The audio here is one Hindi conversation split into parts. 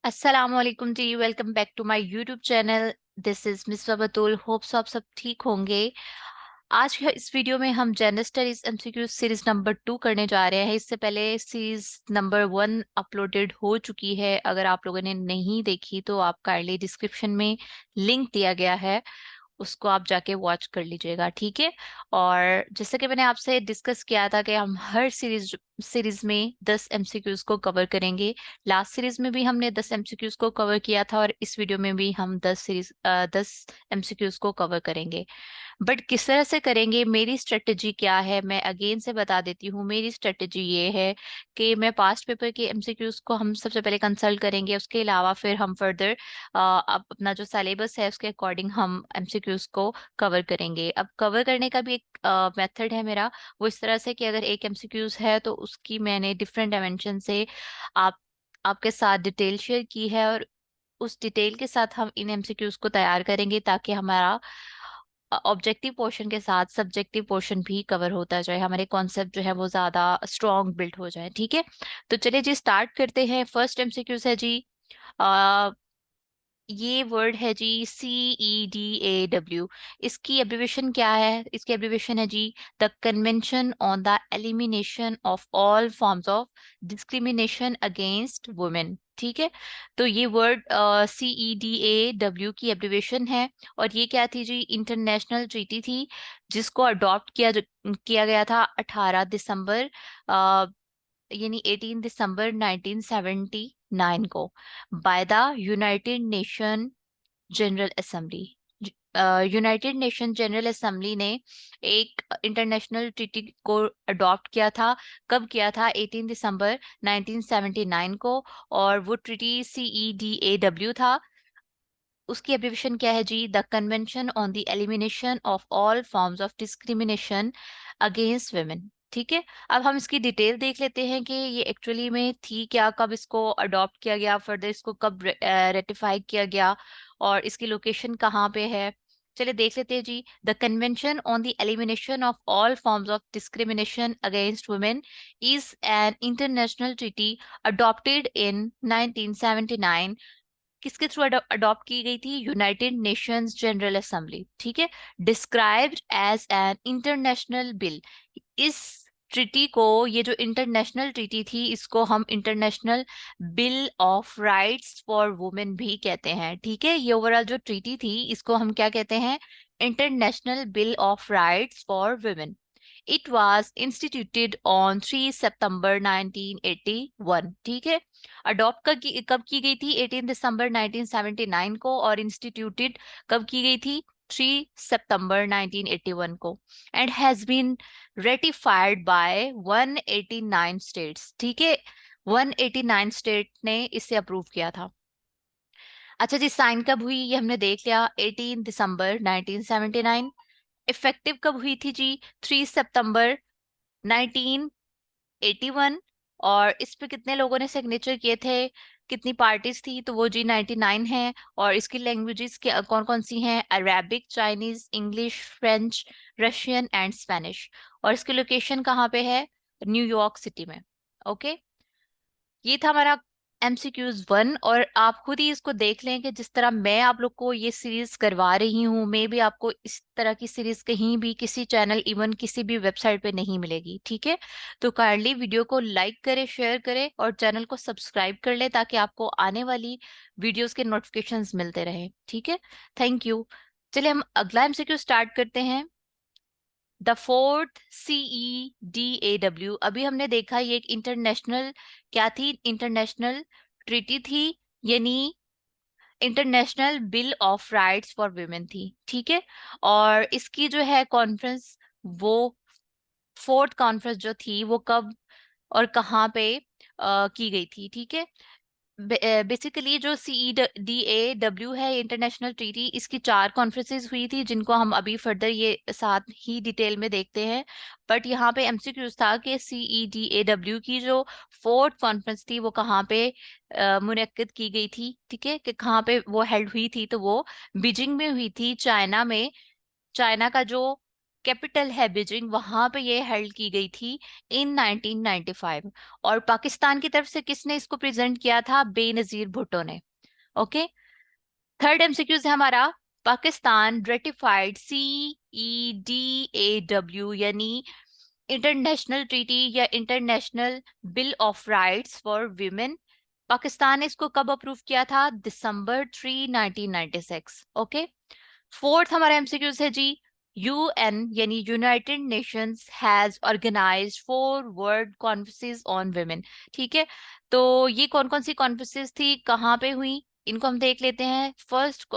अस्सलामुअलैकुम जी। Welcome back to my YouTube channel. This is miss Batool. Hopes आप सब ठीक होंगे। आज के इस वीडियो में हम general studies MCQ series number 2 करने जा रहे हैं। इससे पहले सीरीज नंबर 1 अपलोडेड हो चुकी है। अगर आप लोगों ने नहीं देखी तो आप काइंडली डिस्क्रिप्शन में लिंक दिया गया है, उसको आप जाके वॉच कर लीजिएगा, ठीक है। और जैसे कि मैंने आपसे डिस्कस किया था कि हम हर सीरीज में 10 एमसीक्यूज को कवर करेंगे। लास्ट सीरीज में भी हमने 10 एमसीक्यूज को कवर किया था और इस वीडियो में भी हम 10 एमसीक्यूज को कवर करेंगे। बट किस तरह से करेंगे, मेरी स्ट्रेटजी क्या है, मैं अगेन से बता देती हूँ। मेरी स्ट्रेटजी ये है कि मैं पास्ट पेपर के एमसीक्यूज को हम सबसे पहले कंसल्ट करेंगे, उसके अलावा फिर हम फर्दर अपना जो सिलेबस है उसके अकॉर्डिंग हम एमसीक्यूज को कवर करेंगे। अब कवर करने का भी एक मेथड है मेरा। वो इस तरह से कि अगर एक एमसीक्यूज है तो उसकी मैंने डिफरेंट डायमेंशन से आप आपके साथ डिटेल शेयर की है, और उस डिटेल के साथ हम इन एमसीक्यूज को तैयार करेंगे ताकि हमारा ऑब्जेक्टिव पोर्शन के साथ सब्जेक्टिव पोर्शन भी कवर होता जाए, हमारे कॉन्सेप्ट जो है वो ज्यादा स्ट्रॉन्ग बिल्ड हो जाए, ठीक है। तो चलिए जी स्टार्ट करते हैं। फर्स्ट एमसीक्यूज है जी, ये वर्ड है जी CEDAW। इसकी एब्रिवेशन क्या है? इसकी एब्रिवेशन है जी the convention on the elimination of all forms of discrimination against women, ठीक है। तो ये वर्ड CEDAW की एब्रिवेशन है। और ये क्या थी जी? इंटरनेशनल ट्रीटी थी जिसको अडॉप्ट किया गया था 18 दिसंबर, यानी 18 दिसंबर 1979 को, by the United nation general assembly. United nation general assembly ने एक इंटरनेशनल ट्रीटी को अडॉप्ट किया था। कब किया था? 18 दिसंबर 1979 को। और वो ट्रीटी CEDAW था। उसकी एब्रिविएशन क्या है जी? The convention on the elimination of all forms of discrimination against women, ठीक है। अब हम इसकी डिटेल देख लेते हैं कि ये एक्चुअली में थी क्या, कब इसको अडॉप्ट किया गया, फर्दर इसको कब रेटिफाई किया गया, और इसकी लोकेशन कहाँ पे है। चलिए देख लेते हैं जी। The convention on the elimination of all forms of discrimination against women is an international treaty adopted in 1979। किसके थ्रू अडॉप्ट की गई थी? यूनाइटेड नेशंस जनरल असेंबली, ठीक है। Described as an international bill. इस ट्रीटी को, ये जो इंटरनेशनल ट्रीटी थी, इसको हम international bill of rights for women भी कहते हैं, ठीक है। ये ओवरऑल जो ट्रीटी थी इसको हम क्या कहते हैं? International bill of rights for women. It was instituted on 3 सितंबर 1981, ठीक है। अडॉप्ट कब की गई थी? 18 दिसंबर 1979 को। और इंस्टीट्यूटेड कब की गई थी? 3 सितंबर 1981 को। And has been ratified by 189 states, ठीक है। 189 स्टेट ने इसे अप्रूव किया था। अच्छा जी, साइन कब हुई ये हमने देख लिया, 18 दिसंबर 1979। इफेक्टिव कब हुई थी जी? 3 सितंबर 1981। और इस पे कितने लोगों ने सिग्नेचर किए थे, कितनी पार्टीज थी? तो वो जी 99 है। और इसकी लैंग्वेजेस के कौन कौन सी हैं? Arabic, Chinese, English, French, Russian and Spanish. और इसकी लोकेशन कहाँ पे है? न्यूयॉर्क सिटी में। ओके, ये था हमारा MCQs 1। और आप खुद ही इसको देख लें कि जिस तरह मैं आप लोग को ये सीरीज करवा रही हूँ, मे भी आपको इस तरह की सीरीज कहीं भी किसी चैनल, इवन किसी भी वेबसाइट पे नहीं मिलेगी, ठीक है। तो काइंडली वीडियो को लाइक करें, शेयर करें और चैनल को सब्सक्राइब कर लें ताकि आपको आने वाली वीडियोस के नोटिफिकेशंस मिलते रहे, ठीक है। Thank you. चलिए हम अगला MCQ स्टार्ट करते हैं। The fourth CEDAW। अभी हमने देखा ये एक इंटरनेशनल क्या थी? इंटरनेशनल ट्रीटी थी, यानी international bill of rights for women थी, ठीक है। और इसकी जो है कॉन्फ्रेंस, वो फोर्थ कॉन्फ्रेंस जो थी वो कब और कहाँ पे की गई थी, ठीक है। बेसिकली जो CEDAW है, इंटरनेशनल ट्रीटी, इसकी 4 कॉन्फ्रेंसेस हुई थी जिनको हम अभी फर्दर ये साथ ही डिटेल में देखते हैं। बट यहाँ पे MCQs था कि CEDAW की जो फोर्थ कॉन्फ्रेंस थी वो कहाँ पे मुनक्किद की गई थी, ठीक है, कि कहाँ पे वो हेल्ड हुई थी। तो वो बीजिंग में हुई थी, चाइना में। चाइना का जो कैपिटल है बीजिंग, वहां पे ये हेल्ड की गई थी इन 1995। और पाकिस्तान की तरफ से किसने इसको प्रेजेंट किया था? बेनजीर भुट्टो ने। ओके। थर्ड एमसीक्यूज है हमारा, पाकिस्तान रेटिफाइड CEDAW यानी इंटरनेशनल ट्रीटी या international bill of rights for women. Pakistan ने इसको कब अप्रूव किया था? दिसंबर 3 1996। ओके। फोर्थ हमारा एमसीक्यूज है जी, UN यानी United Nations has organised 4 world conferences on women. ठीक है, तो ये कौन कौन सी कॉन्फ्रेंसेस थी, कहाँ पे हुई, इनको हम देख लेते हैं। First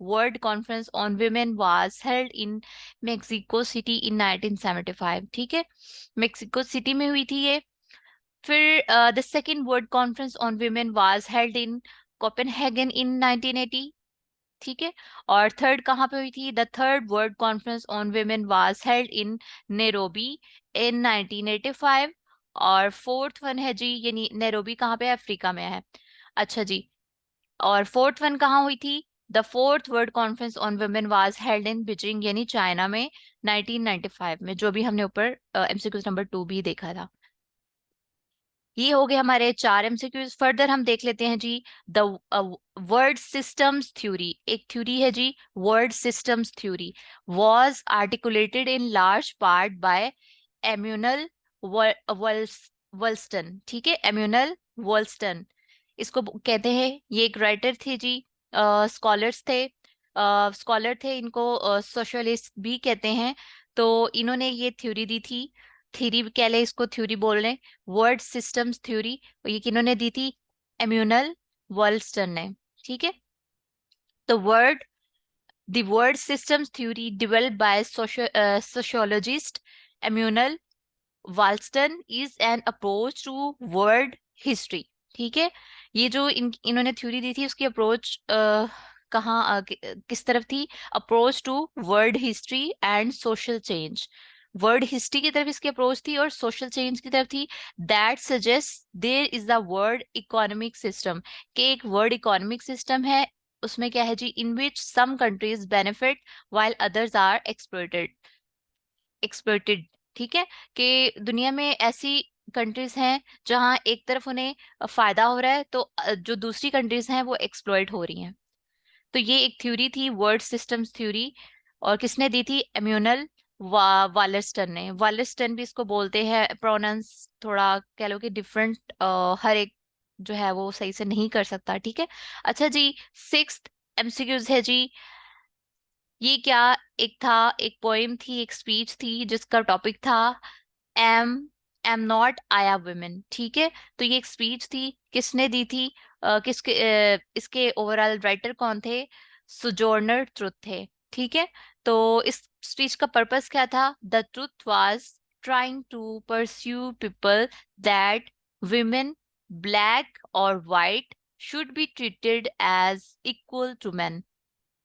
world conference on women was held in Mexico city in 1975। ठीक है, मेक्सिको सिटी में हुई थी ये। फिर the second world conference on women was held in Copenhagen in 1980। ठीक है, और थर्ड कहाँ पे हुई थी? The third world conference on women was held in Nairobi in 1985। और फोर्थ वन है जी, यानी नैरोबी कहाँ पे है? अफ्रीका में है। अच्छा जी, और फोर्थ वन कहाँ हुई थी? The fourth world conference on women was held in Beijing यानी चाइना में 1995 में, जो भी हमने ऊपर एमसीक्यू नंबर 2 भी देखा था। ये हो गए हमारे 4 एमसीक्यूज। फर्दर हम देख लेते हैं जी, द वर्ड सिस्टम्स थ्योरी। एक थ्योरी है जी, world systems theory was articulated in large part by Immanuel Wallerstein. ठीक है, एम्यूनल वल्स्टन इसको कहते हैं। ये एक राइटर थे जी, स्कॉलर्स थे, स्कॉलर थे, इनको सोशलिस्ट भी कहते हैं। तो इन्होंने ये थ्योरी दी थी, थ्योरी कह ले इसको, थ्योरी बोल रहे, वर्ड सिस्टम्स थ्योरी। ये किन्होंने दी थी? एम्यूनल वॉल्स्टन ने। ठीक है, तो the word systems theory developed by sociologist Emmanuel Wallerstein is an approach to word history. ठीक है, ये जो इन्होंने थ्योरी दी थी उसकी अप्रोच कहाँ किस तरफ थी? Approach to word history and social change. वर्ड हिस्ट्री की तरफ इसकी अप्रोच थी और सोशल चेंज की तरफ थी। That suggest there is the world economic system, के एक वर्ड इकोनॉमिक सिस्टम है, उसमें क्या है जी, in which some countries benefit while others are exploited। ठीक है, कि दुनिया में ऐसी कंट्रीज हैं जहां एक तरफ उन्हें फायदा हो रहा है, तो जो दूसरी कंट्रीज हैं वो एक्सप्लॉइट हो रही हैं। तो ये एक थ्योरी थी, वर्ड सिस्टम्स थ्योरी, और किसने दी थी? एम्यूनल वालस्टन ने। वालस्टन भी इसको बोलते हैं, प्रोनाउंस थोड़ा कह लो कि डिफरेंट, हर एक जो है वो सही से नहीं कर सकता। ठीक है, अच्छा जी, सिक्स्थ एमसीक्यूज है जी, ये क्या एक था? एक पोएम थी, एक स्पीच थी जिसका टॉपिक था am am not I a woman. ठीक है, तो ये एक स्पीच थी, किसने दी थी? इसके ओवरऑल राइटर कौन थे? सुजोर्नर ट्रुथ थे। ठीक है, तो इस स्पीच का पर्पस क्या था? The Truth was trying to pursue people that women black और white should be treated as equal to men,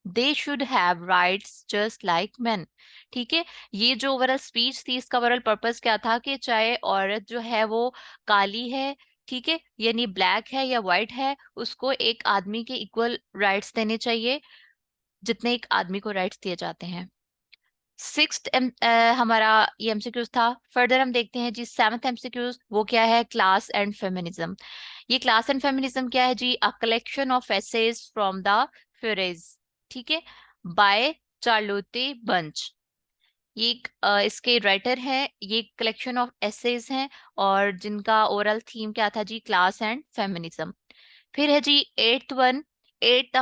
they should have rights just like men। ठीक है, ये जो ओवरऑल स्पीच थी इसका ओवरऑल पर्पस क्या था? कि चाहे औरत जो है वो काली है, ठीक है, यानी ब्लैक है या वाइट है, उसको एक आदमी के इक्वल राइट्स देने चाहिए जितने एक आदमी को राइट्स दिए जाते हैं। सिक्स्थ हमारा ये एमसीक्यूज था। फर्दर हम देखते हैं जी, सेवंथ एमसीक्यूज, वो क्या है? Class and feminism. ये क्लास एंड फेमिनिज्म क्या है जी? A collection of essays from the Furies. ठीक है, बाय चार्लोटे बंच। ये एक इसके राइटर हैं, ये कलेक्शन ऑफ एसेज हैं, और जिनका ओरल थीम क्या था जी? Class and feminism. फिर है जी एट्थ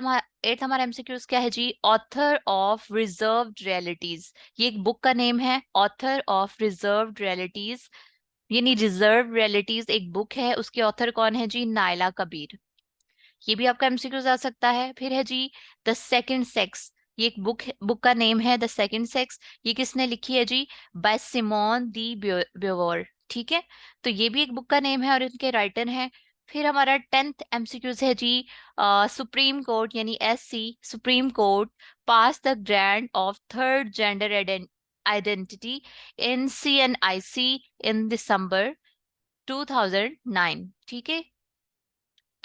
हमारा एमसीक्यूज क्या है जी? Author of reserved realities. ये एक बुक का नेम है, ऑथर ऑफ रिजर्व्ड रियलिटीज, यानी रिजर्व रियलिटीज एक बुक है, उसके ऑथर कौन है जी? नायला कबीर। ये भी आपका एमसीक्यूज आ सकता है। फिर है जी द सेकंड सेक्स। ये एक बुक का नेम है, द सेकंड सेक्स। ये किसने लिखी है जी? बाय सिमोन दी ब्यूवर। ठीक है, तो ये भी एक बुक का नेम है और इनके राइटर हैं। फिर हमारा टेंथ एमसीक्यूज है जी, सुप्रीम कोर्ट यानी SC supreme court pass the grant of third gender identity in CNIC इन दिसंबर 2009। ठीक है,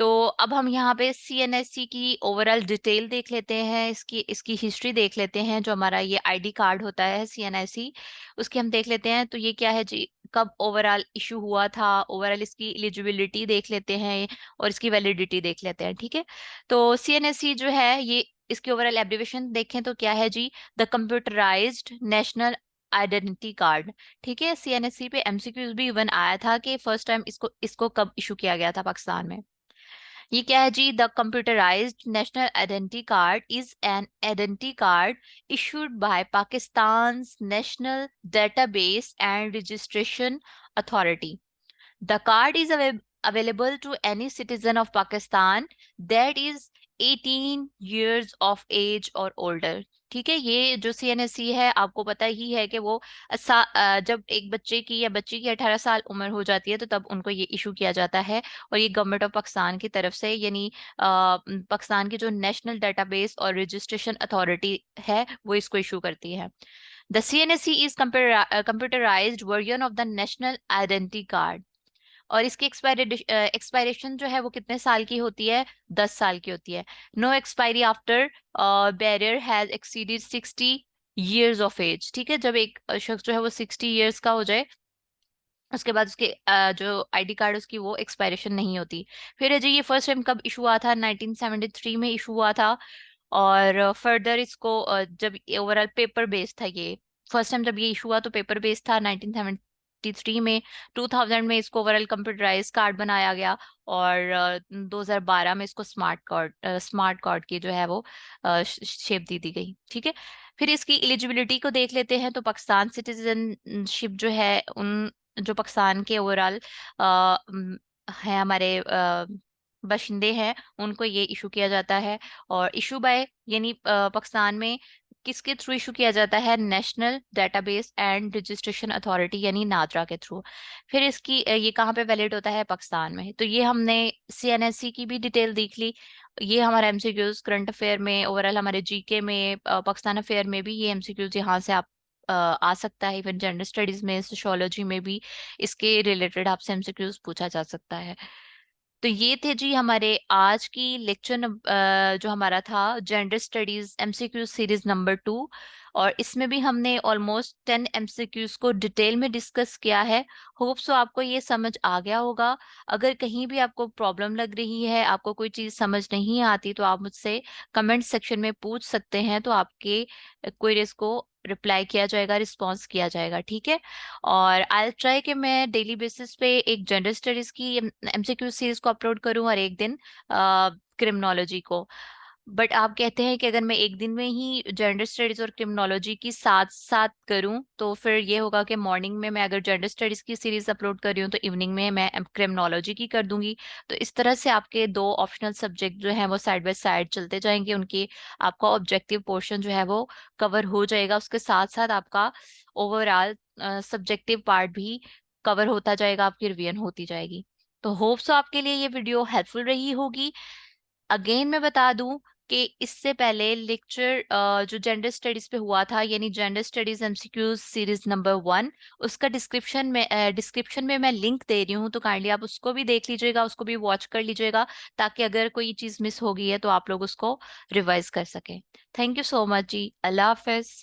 तो अब हम यहाँ पे सीएनएससी की ओवरऑल डिटेल देख लेते हैं, इसकी इसकी हिस्ट्री देख लेते हैं। जो हमारा ये आईडी कार्ड होता है सीएनएससी, उसकी हम देख लेते हैं। तो ये क्या है जी, कब ओवरऑल इशू हुआ था, ओवरऑल इसकी एलिजिबिलिटी देख लेते हैं और इसकी वैलिडिटी देख लेते हैं, ठीक है। तो सीएनएससी जो है ये, इसकी ओवरऑल एब्रिविएशन देखें तो क्या है जी, the computerised national identity card. ठीक है, सीएनएससी पे एमसीक्यूज भी इवन आया था कि फर्स्ट टाइम इसको इसको कब इशू किया गया था पाकिस्तान में। ये क्या है जी, the computerised national identity card is an identity card issued by Pakistan's National Database and Registration Authority. The card is available to any citizen of Pakistan that is 18 years of age or older. ठीक है, ये जो सीएनएससी है आपको पता ही है कि वो जब एक बच्चे की या बच्ची की 18 साल उम्र हो जाती है तो तब उनको ये इशू किया जाता है। और ये गवर्नमेंट ऑफ पाकिस्तान की तरफ से, यानी पाकिस्तान की जो नेशनल डेटाबेस और रजिस्ट्रेशन अथॉरिटी है वो इसको इशू करती है। The CNSC is computerised version of the national identity card. और इसकी एक्सपायरेशन जो है वो कितने साल की होती है, 10 साल की होती है। No expiry after barrier has exceeded 60 years of age. ठीक है, जब एक शख्स जो है वो 60 years का हो जाए उसके बाद उसके जो आईडी कार्ड उसकी वो एक्सपायरेशन नहीं होती। फिर है जी, ये फर्स्ट टाइम कब इशू हुआ था, 1973 में इशू हुआ था। और फर्दर इसको जब ओवरऑल पेपर बेस्ड था ये, फर्स्ट टाइम जब ये इशू हुआ तो पेपर बेस्ड था 1973 में। 2000 में इसको ओवरऑल कंप्यूटराइज कार्ड बनाया गया। और 2012 में इसको स्मार्ट कार्ड की जो है वो शेप दी दी गई। ठीक है, फिर इसकी एलिजिबिलिटी को देख लेते हैं। तो पाकिस्तान सिटीजनशिप जो है, उन जो पाकिस्तान के ओवरऑल है हमारे बशिंदे हैं उनको ये इशू किया जाता है। और इशू बाय, यानी पाकिस्तान में किसके थ्रू इशू किया जाता है, national database and registration authority यानी नादरा के थ्रू। फिर इसकी ये कहाँ पे वैलिड होता है, पाकिस्तान में। तो ये हमने सीएनएससी की भी डिटेल देख ली। ये हमारा एमसीक्यूज करंट अफेयर में, ओवरऑल हमारे जीके में, पाकिस्तान अफेयर में भी ये एमसीक्यूज यहाँ से आप आ सकता है। इवन जनरल स्टडीज में, सोशियोलॉजी में भी इसके रिलेटेड आपसे एमसीक्यूज पूछा जा सकता है। तो ये थे जी हमारे आज की लेक्चर जो हमारा था gender studies MCQ series number 2। और इसमें भी हमने ऑलमोस्ट 10 एमसीक्यूज को डिटेल में डिस्कस किया है। होप सो आपको ये समझ आ गया होगा। अगर कहीं भी आपको प्रॉब्लम लग रही है, आपको कोई चीज़ समझ नहीं आती, तो आप मुझसे कमेंट सेक्शन में पूछ सकते हैं। तो आपके क्वेरीज को रिप्लाई किया जाएगा, रिस्पॉन्स किया जाएगा, ठीक है। और आई ट्राई कि मैं डेली बेसिस पे एक जनरल स्टडीज की एमसीक्यू सीरीज को अपलोड करूं और एक दिन क्रिमिनोलॉजी को। बट आप कहते हैं कि अगर मैं एक दिन में ही जनरल स्टडीज और क्रिमिनोलॉजी की साथ साथ करूं तो फिर ये होगा कि मॉर्निंग में मैं अगर जनरल स्टडीज की सीरीज अपलोड कर रही हूँ तो इवनिंग में मैं क्रिमिनोलॉजी की कर दूंगी। तो इस तरह से आपके दो ऑप्शनल सब्जेक्ट जो है वो साइड बाय साइड चलते जाएंगे, उनकी आपका ऑब्जेक्टिव पोर्शन जो है वो कवर हो जाएगा। उसके साथ साथ आपका ओवरऑल सब्जेक्टिव पार्ट भी कवर होता जाएगा, आपकी रिवीजन होती जाएगी। तो होप सो आपके लिए ये वीडियो हेल्पफुल रही होगी। अगेन मैं बता दूं कि इससे पहले लेक्चर जो जेंडर स्टडीज पे हुआ था, यानी gender studies MCQs series number 1, उसका डिस्क्रिप्शन में मैं लिंक दे रही हूँ। तो काइंडली आप उसको भी देख लीजिएगा, उसको भी वॉच कर लीजिएगा, ताकि अगर कोई चीज़ मिस हो गई है तो आप लोग उसको रिवाइज कर सकें। थैंक यू सो मच जी, अल्लाह हाफिज।